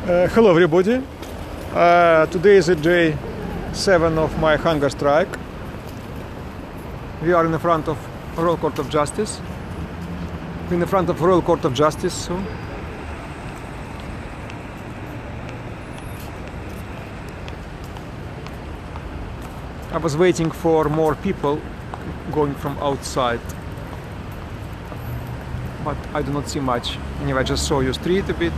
Hello everybody. Today is day 7 of my hunger strike. We are in the front of Royal Court of Justice. In the front of Royal Court of Justice soon. I was waiting for more people going from outside, but I do not see much. Anyway, I just saw you street a bit.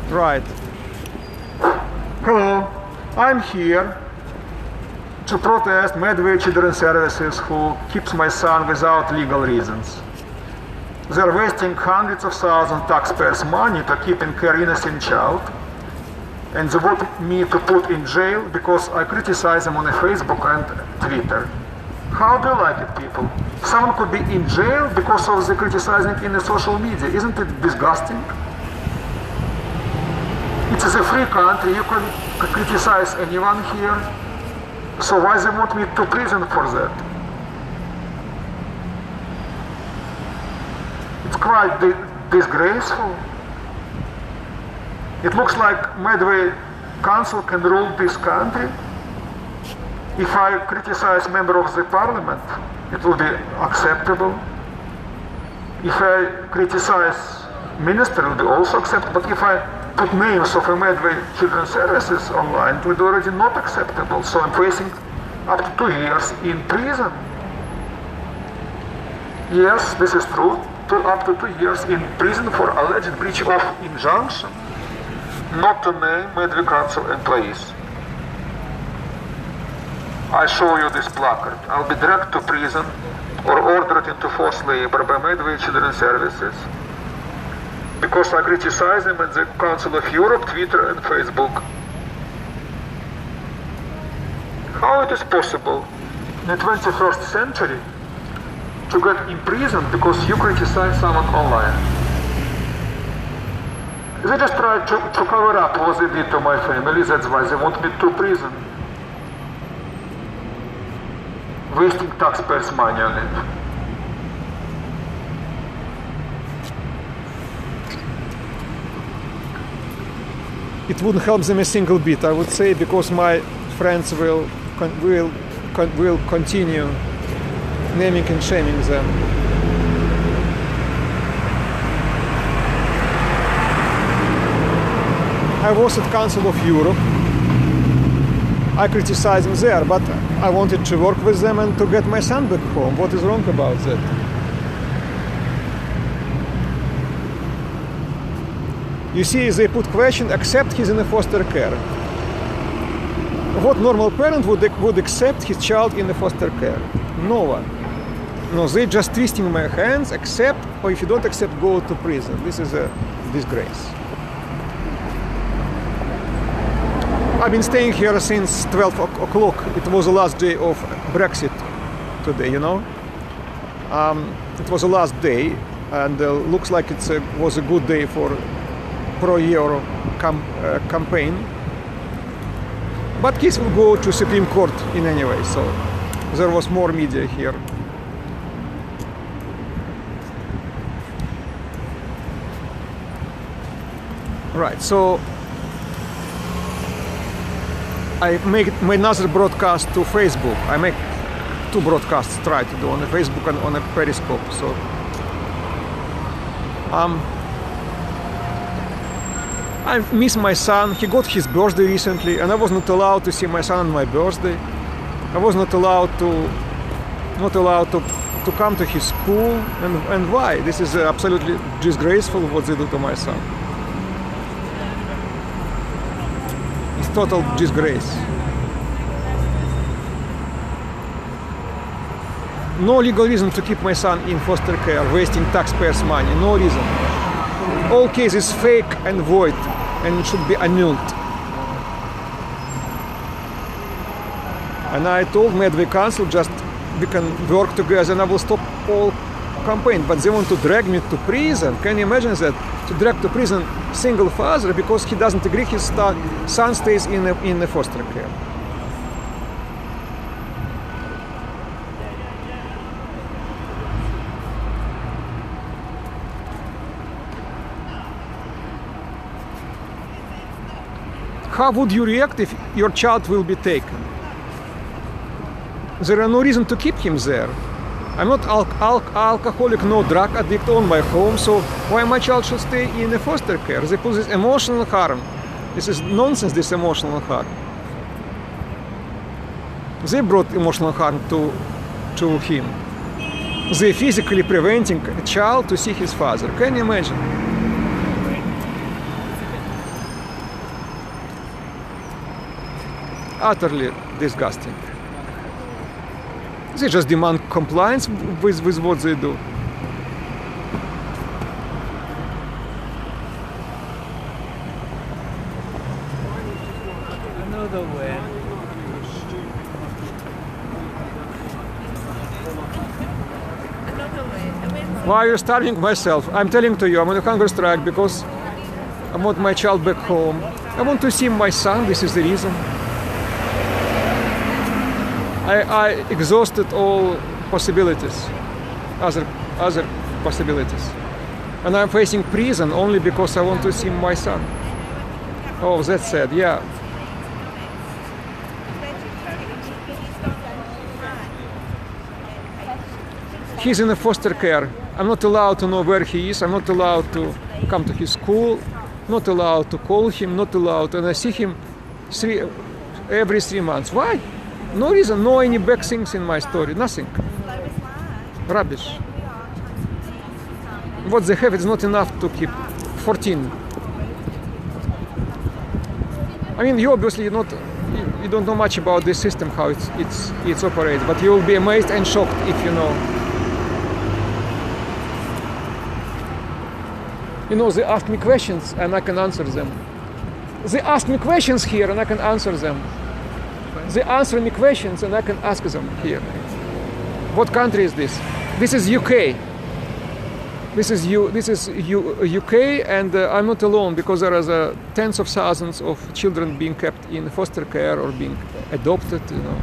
Right. Hello. I'm here to protest Medway Children's Services, who keeps my son without legal reasons. They're wasting hundreds of thousands of taxpayers' money to keep in care innocent child, and they want me to put in jail because I criticize them on Facebook and Twitter. How do you like it, people? Someone could be in jail because of the criticizing in the social media. Isn't it disgusting? It is a free country, you can criticize anyone here, so why they want me to prison for that? It's quite disgraceful. It looks like Medway Council can rule this country. If I criticize member of the parliament, it will be acceptable. If I criticize minister, it will be also acceptable. But if I put names of a Medway Children's Services online, it would be already not acceptable. So I'm facing up to 2 years in prison. Yes, this is true. Up to 2 years in prison for alleged breach of injunction not to name Medway Council employees. I show you this placard. I'll be dragged to prison or ordered into forced labor by Medway Children's Services because I criticize them at the Council of Europe, Twitter and Facebook. How it is possible in the 21st century to get imprisoned because you criticize someone online? They just try to cover up what they did to my family, that's why they want me to prison. Wasting taxpayers' money on it. It wouldn't help them a single bit, I would say, because my friends will continue naming and shaming them. I was at Council of Europe. I criticized them there, but I wanted to work with them and to get my son back home. What is wrong about that? You see, they put question, except he's in a foster care. What normal parent would accept his child in the foster care? No one. No, they just twisting my hands, accept, or if you don't accept, go to prison. This is a disgrace. I've been staying here since 12 o'clock. It was the last day of Brexit today, you know. It was the last day, and looks like it was a good day for pro-Euro campaign. But case will go to Supreme Court in any way, so there was more media here. Right, so I made another broadcast to Facebook. I make 2 broadcasts, try to do on the Facebook and on a Periscope. So I miss my son. He got his birthday recently, and I was not allowed to see my son on my birthday. I was not allowed to come to his school. And why? This is absolutely disgraceful what they do to my son. It's total disgrace. No legal reason to keep my son in foster care, wasting taxpayers' money. No reason. All cases fake and void, and it should be annulled. And I told Medway Council, just we can work together, and I will stop all campaign, but they want to drag me to prison. Can you imagine that? To drag to prison single father because he doesn't agree his son stays in the foster care. How would you react if your child will be taken? There are no reason to keep him there. I'm not alcoholic, no drug addict on my home, so why my child should stay in the foster care? They put this emotional harm. This is nonsense, this emotional harm. They brought emotional harm to him. They physically preventing a child to see his father. Can you imagine? Utterly disgusting. They just demand compliance with what they do. Another way. Why are you starving myself? I'm telling to you, I'm on a hunger strike because I want my child back home. I want to see my son, this is the reason. I exhausted all possibilities, other possibilities. And I'm facing prison only because I want to see my son. Oh, that's sad, yeah. He's in a foster care. I'm not allowed to know where he is. I'm not allowed to come to his school, not allowed to call him, not allowed. And I see him every 3 months. Why? No reason, no any bad things in my story, nothing. Rubbish. What they have is not enough to keep 14. I mean, you obviously you don't know much about this system, how it's operates, but you will be amazed and shocked if you know. You know, they ask me questions and I can answer them. They ask me questions here and I can answer them. They answer me questions and I can ask them here. What country is this? This is UK. This is UK, and I'm not alone because there are tens of thousands of children being kept in foster care or being adopted. You know,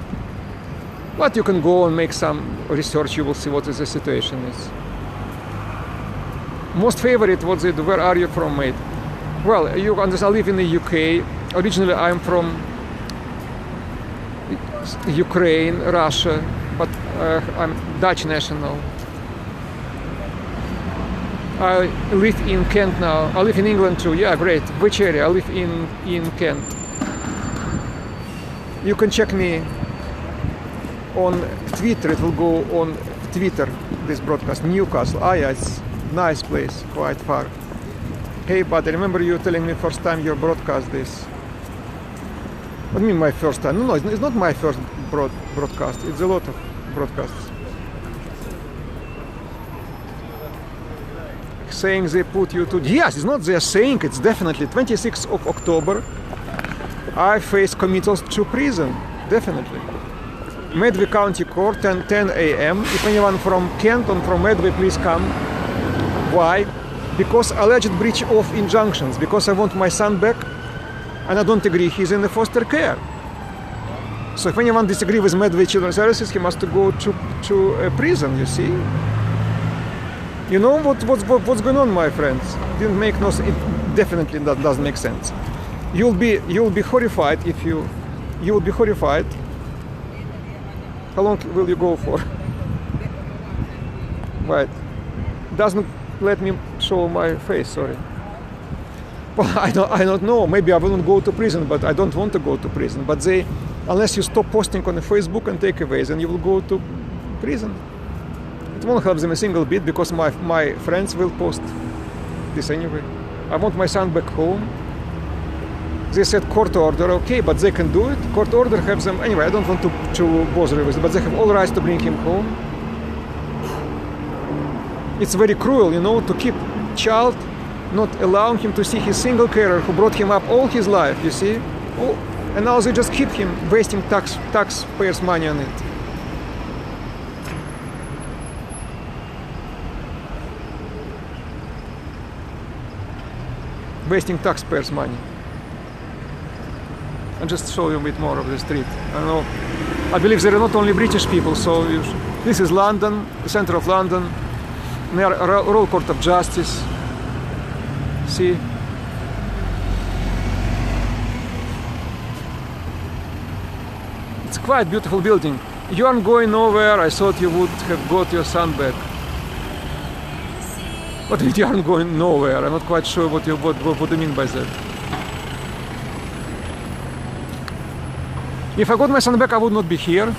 but you can go and make some research. You will see what the situation is. Most favorite what they do. Where are you from, mate? Well, you understand. I live in the UK. Originally, I'm from Ukraine, Russia, but I'm Dutch national. I live in Kent now. I live in England too. Yeah, great. Which area? I live in Kent. You can check me on Twitter. It will go on Twitter, this broadcast. Newcastle. Ah, yeah, it's nice place, quite far. Hey, but I remember you telling me first time you broadcast this. What do you mean my first time? No, it's not my first broadcast. It's a lot of broadcasts. Saying they put you to... Yes, it's not they're saying, it's definitely 26th of October. I face committal to prison, definitely. Medway County Court, 10 a.m. If anyone from Kent or from Medway, please come. Why? Because alleged breach of injunctions, because I want my son back and I don't agree he's in the foster care. So if anyone disagrees with Medway Children's Services, he must go to a prison, you see. You know what's going on, my friends? Didn't make no sense. It definitely doesn't make sense. You'll be horrified if you will be horrified. How long will you go for? Right. Doesn't let me show my face, sorry. Well, I don't know. Maybe I wouldn't go to prison, but I don't want to go to prison. But unless you stop posting on the Facebook and takeaways, then you will go to prison. It won't help them a single bit because my friends will post this anyway. I want my son back home. They said court order, okay, but they can do it. Court order has them anyway. I don't want to bother with it, but they have all rights to bring him home. It's very cruel, you know, to keep child, not allowing him to see his single carer who brought him up all his life. You see, and now they just keep him, wasting taxpayers' money on it. wasting taxpayers' money. I'll just show you a bit more of the street. I don't know. I believe there are not only British people, so this is London, the center of London, near Royal Court of Justice. See? It's quite a beautiful building. You aren't going nowhere. I thought you would have got your son back. But you aren't going nowhere. I'm not quite sure what you mean by that. If I got my son back, I would not be here.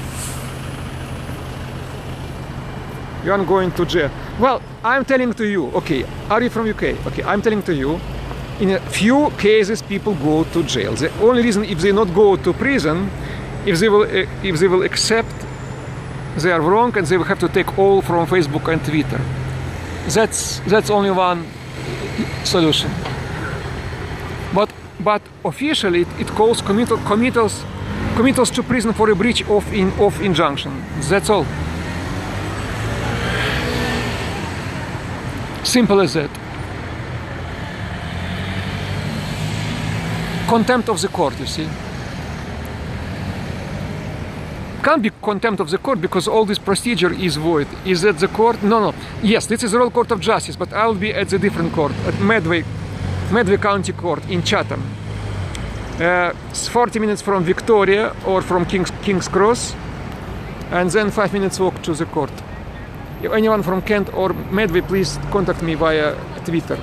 You aren't going to jail. Well, I'm telling to you, okay, are you from UK? Okay, I'm telling to you, in a few cases people go to jail. The only reason if they not go to prison, if they will accept they are wrong and they will have to take all from Facebook and Twitter. That's only one solution. But officially it calls committals to prison for a breach of injunction. That's all. Simple as that. Contempt of the court, you see. Can't be contempt of the court because all this procedure is void. Is that the court? No. Yes, this is the Royal Court of Justice, but I'll be at the different court, at Medway County Court in Chatham. It's 40 minutes from Victoria or from King's Cross, and then 5 minutes walk to the court. If anyone from Kent or Medway, please contact me via Twitter.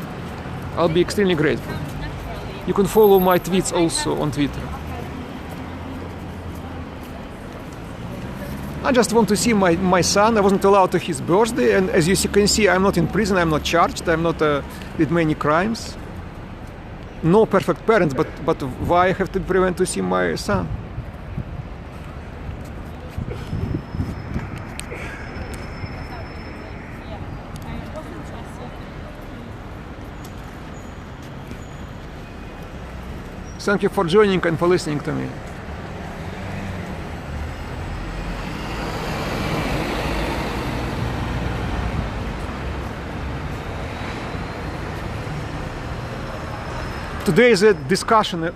I'll be extremely grateful. You can follow my tweets also on Twitter. I just want to see my son. I wasn't allowed to his birthday, and as you can see, I'm not in prison, I'm not charged, I'm not with many crimes. No perfect parents, but why I have to prevent to see my son? Thank you for joining and for listening to me. Today is a discussion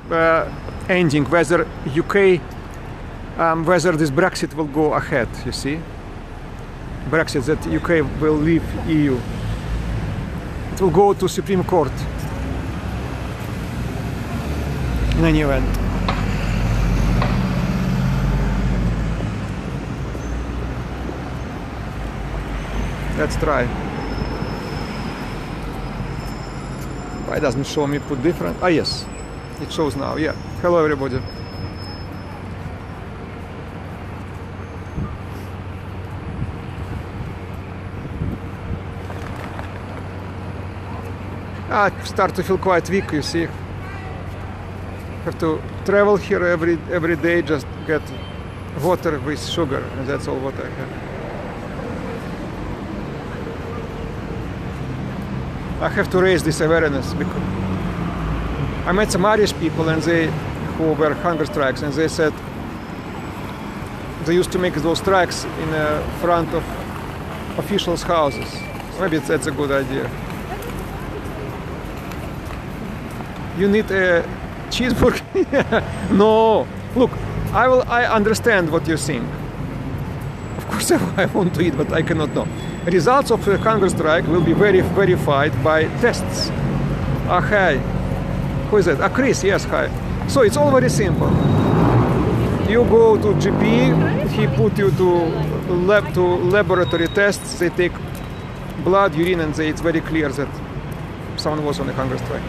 ending whether UK, whether this Brexit will go ahead, you see. Brexit, that UK will leave EU. It will go to Supreme Court in any event. Let's try. Why doesn't show me put different? Ah, yes, it shows now. Yeah. Hello, everybody. I start to feel quite weak, you see. Have to travel here every day, just get water with sugar, and that's all what I have. I have to raise this awareness because I met some Irish people and who were hunger strikes, and they said they used to make those strikes in front of officials' houses. Maybe that's a good idea. You need a cheeseburger? No. Look, I understand what you think. Of course I want to eat, but I cannot know. Results of the hunger strike will be verified by tests. Hi. Who is that? Chris, yes, hi. So it's all very simple. You go to GP, he put you to laboratory tests, they take blood, urine, and it's very clear that someone was on a hunger strike.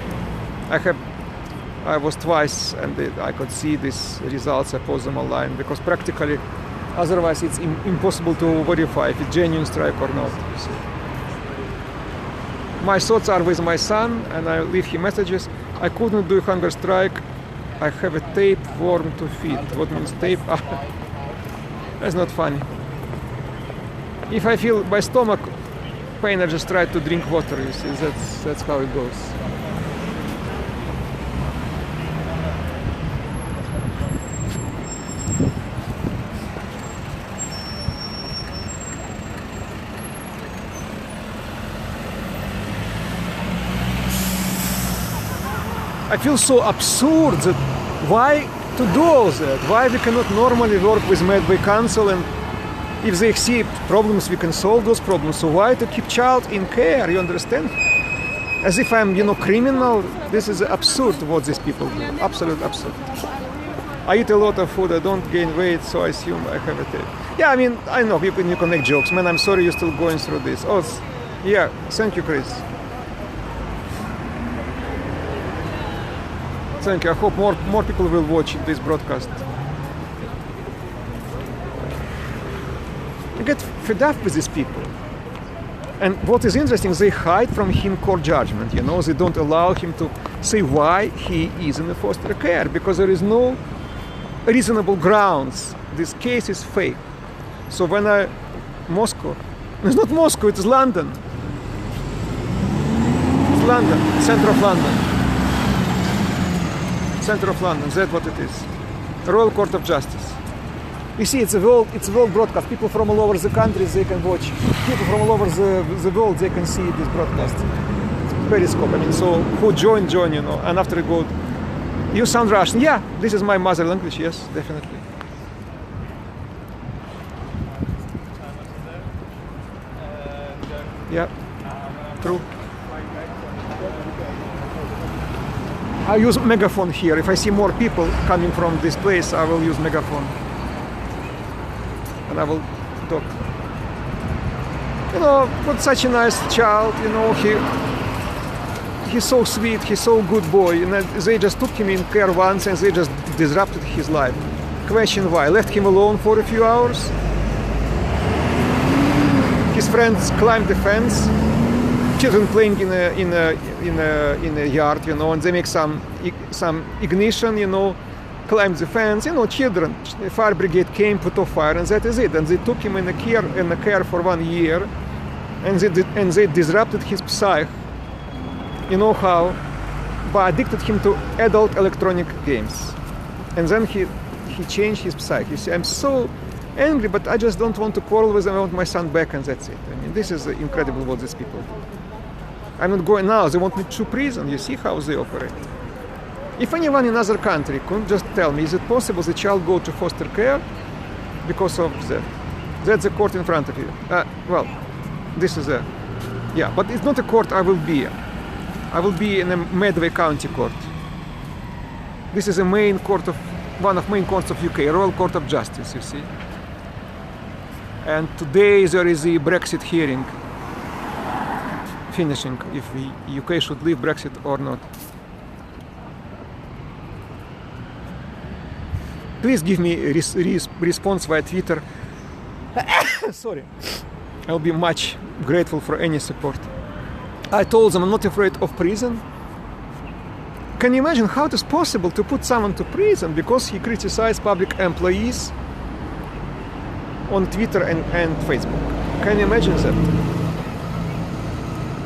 I was twice, and I could see these results. I post them online because practically otherwise it's impossible to verify if it's genuine strike or not. My thoughts are with my son, and I leave him messages. I couldn't do a hunger strike. I have a tapeworm to feed. What means tape? That's not funny. If I feel my stomach pain, I just try to drink water. You see, that's how it goes. I feel so absurd that why to do all that? Why we cannot normally work with Medway Council, and if they see problems, we can solve those problems. So why to keep child in care? You understand? As if I'm, criminal. This is absurd what these people do. Absolute absurd. I eat a lot of food. I don't gain weight, so I assume I have a tape. Yeah, I mean, I know you can make jokes. Man, I'm sorry you're still going through this. Oh, yeah. Thank you, Chris. Thank you. I hope more people will watch this broadcast. I get fed up with these people. And what is interesting, they hide from him court judgment. They don't allow him to say why he is in the foster care, because there is no reasonable grounds. This case is fake. So when Moscow, it's not Moscow, it's London. It's London, center of London. Center of London, that's what it is. Royal Court of Justice. You see, it's a world broadcast. People from all over the country, they can watch. People from all over the world, they can see this broadcast. It's Periscope. I mean, so who join, and after it go, you sound Russian. Yeah, this is my mother language. Yes, definitely. Yeah, true. I use megaphone here. If I see more people coming from this place, I will use megaphone. And I will talk. But such a nice child, he's so sweet, he's so good boy. And they just took him in care once and they just disrupted his life. Question why? Left him alone for a few hours. His friends climbed the fence. Children playing in a yard, and they make some ignition, climbed the fence, children. The fire brigade came, put off fire, and that is it. And they took him in the care for 1 year, and they disrupted his psyche. You know how? By addicted him to adult electronic games, and then he changed his psyche. You see, I'm so angry, but I just don't want to quarrel with them. I want my son back, and that's it. I mean, this is incredible what these people do. I'm not going now. They want me to prison. You see how they operate. If anyone in other country could just tell me, is it possible the child go to foster care because of that? That's the court in front of you. Well, this is but it's not a court I will be. I will be in a Medway County court. This is a one of main courts of UK, Royal Court of Justice, you see. And today there is the Brexit hearing. Finishing if the UK should leave Brexit or not. Please give me a response via Twitter. Sorry. I'll be much grateful for any support. I told them I'm not afraid of prison. Can you imagine how it is possible to put someone to prison because he criticized public employees on Twitter and Facebook? Can you imagine that?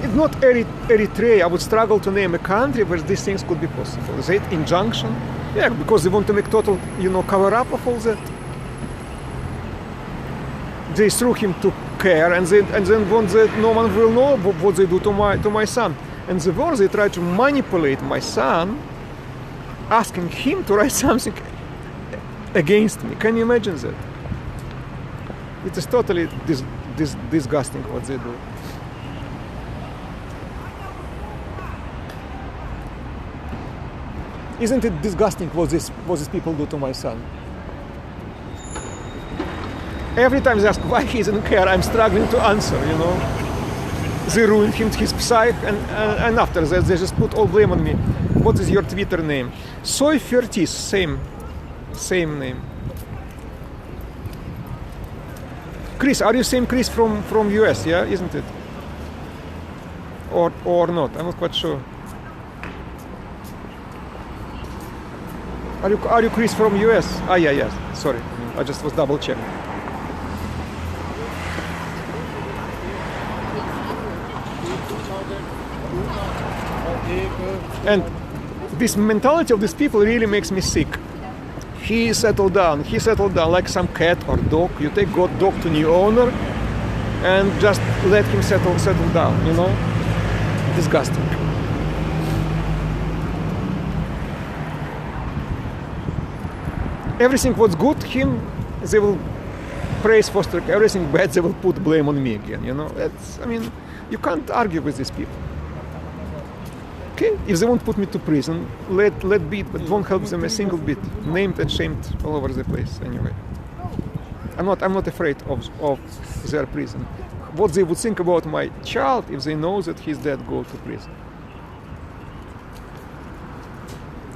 If not Eritrea, I would struggle to name a country where these things could be possible. Is it injunction? Yeah, because they want to make total, cover-up of all that. They threw him to care, and then want that no one will know what they do to my son. And the worse, they try to manipulate my son, asking him to write something against me. Can you imagine that? It is totally disgusting what they do. Isn't it disgusting what these people do to my son? Every time they ask why he's in care, I'm struggling to answer, They ruined his psyche, and after that, they just put all blame on me. What is your Twitter name? Soy Fertis, same name. Chris, are you same Chris from US, yeah, isn't it? Or not? I'm not quite sure. Are you Chris from US? Yeah. Sorry, I just was double checking. And this mentality of these people really makes me sick. He settled down like some cat or dog. You take dog to new owner and just let him settle down, Disgusting. Everything what's good him, they will praise, foster. Everything bad, they will put blame on me again. You know, I mean, you can't argue with these people. Okay, if they won't put me to prison, let be, but won't help them a single bit. Named and shamed all over the place. Anyway, I'm not afraid of their prison. What they would think about my child if they know that his dad goes to prison.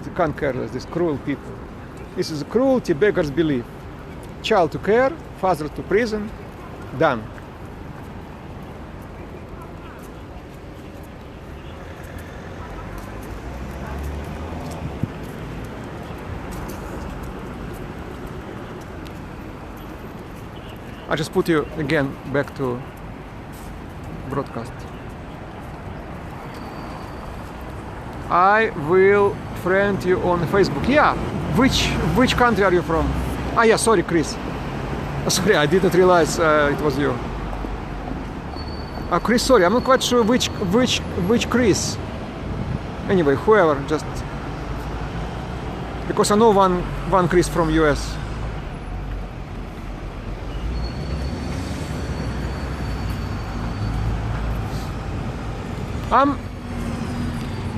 They can't care less. These cruel people. This is cruelty beggars belief. Child to care, father to prison, done. I just put you again back to broadcast. I will friend you on Facebook. Yeah, which country are you from? Ah, yeah, sorry, Chris. Sorry, I didn't realize it was you. Chris, sorry, I'm not quite sure which Chris. Anyway, whoever, just because I know one Chris from US.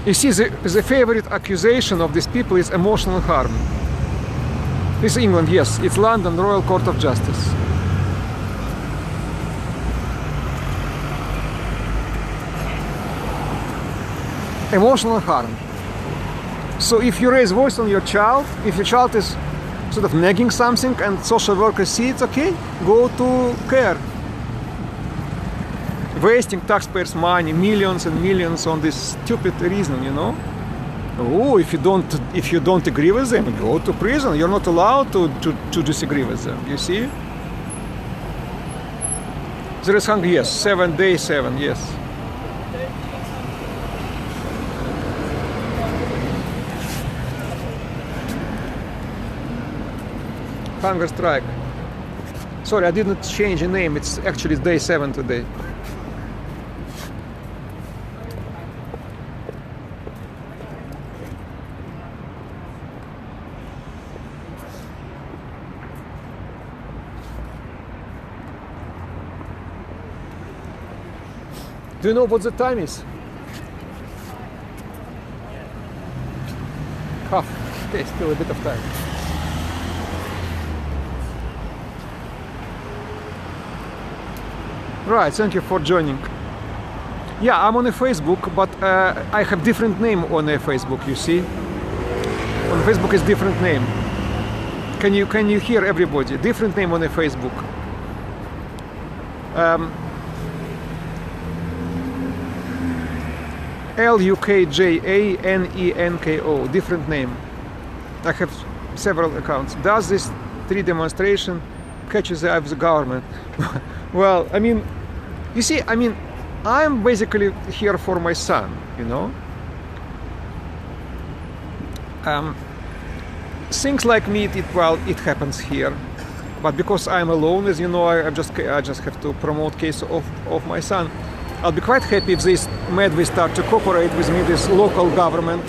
You see, the favorite accusation of these people is emotional harm. This is England, yes, it's London Royal Court of Justice. Emotional harm. So if you raise voice on your child, if your child is sort of nagging something and social workers see it's okay, go to care. Wasting taxpayers' money, millions and millions on this stupid reason, you know. Oh, if you don't agree with them, go to prison. You're not allowed to disagree with them. You see? There is hunger, yes. 7 days, 7, yes. Hunger strike. Sorry, I didn't change the name. It's actually day 7 today. Do you know what the time is? Half. Okay, still a bit of time. Right, thank you for joining. Yeah, I'm on a Facebook, but I have different name on a Facebook, you see. On Facebook is different name. Can you hear everybody? Different name on a Facebook. Lukjanenko, different name. I have several accounts. Does this 3 demonstration catches the eye of the government? Well, I mean, you see, I mean, I'm basically here for my son, you know. Things like me, it happens here, but because I'm alone, as you know, I just have to promote case of my son. I'll be quite happy if this Medved start to cooperate with me, this local government,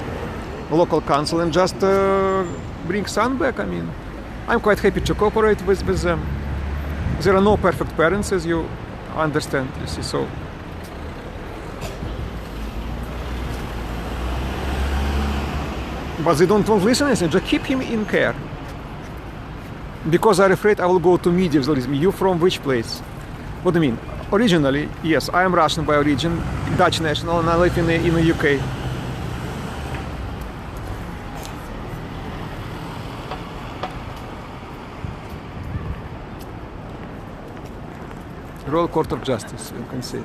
local council, and just bring son back. I mean, I'm quite happy to cooperate with them. There are no perfect parents, as you understand, you see, so. But they don't listen anything, just keep him in care. Because I'm afraid I will go to media. You from which place? What do you mean? Originally, yes, I am Russian by origin, Dutch national, and I live in the UK. Royal Court of Justice, you can see.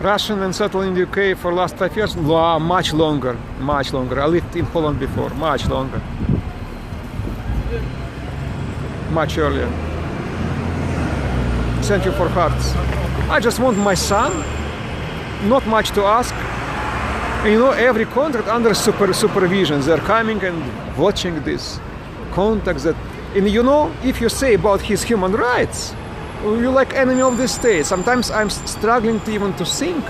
Russian and settled in the UK for last 5 years? Wow, much longer. I lived in Poland before, much longer. Much earlier. Thank you for hearts. I just want my son, not much to ask, And you know, every contract under supervision, they're coming and watching this contacts that, and you know, if you say about his human rights, you're like enemy of the state. Sometimes I'm struggling to even to think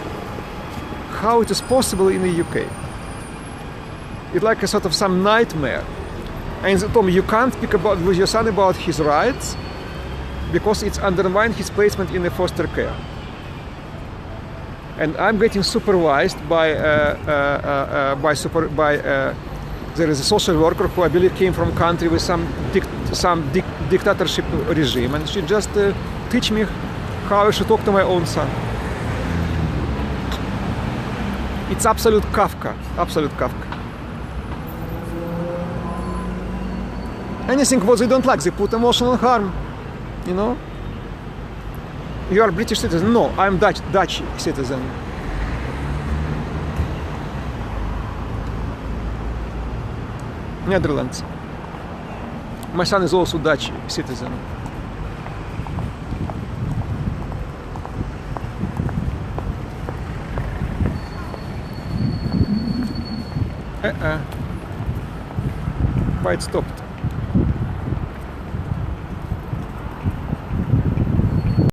how it is possible in the UK. It's like a sort of some nightmare. And they told me, you can't speak about with your son about his rights because it's undermined his placement in the foster care. And I'm getting supervised by there is a social worker who I believe came from a country with some dictatorship regime, and she just teach me how I should talk to my own son. It's absolute Kafka, absolute Kafka. Anything what they don't like, they put emotional harm, you know. You are British citizen? No, I'm Dutch citizen. Netherlands. My son is also Dutch citizen. Why it stopped?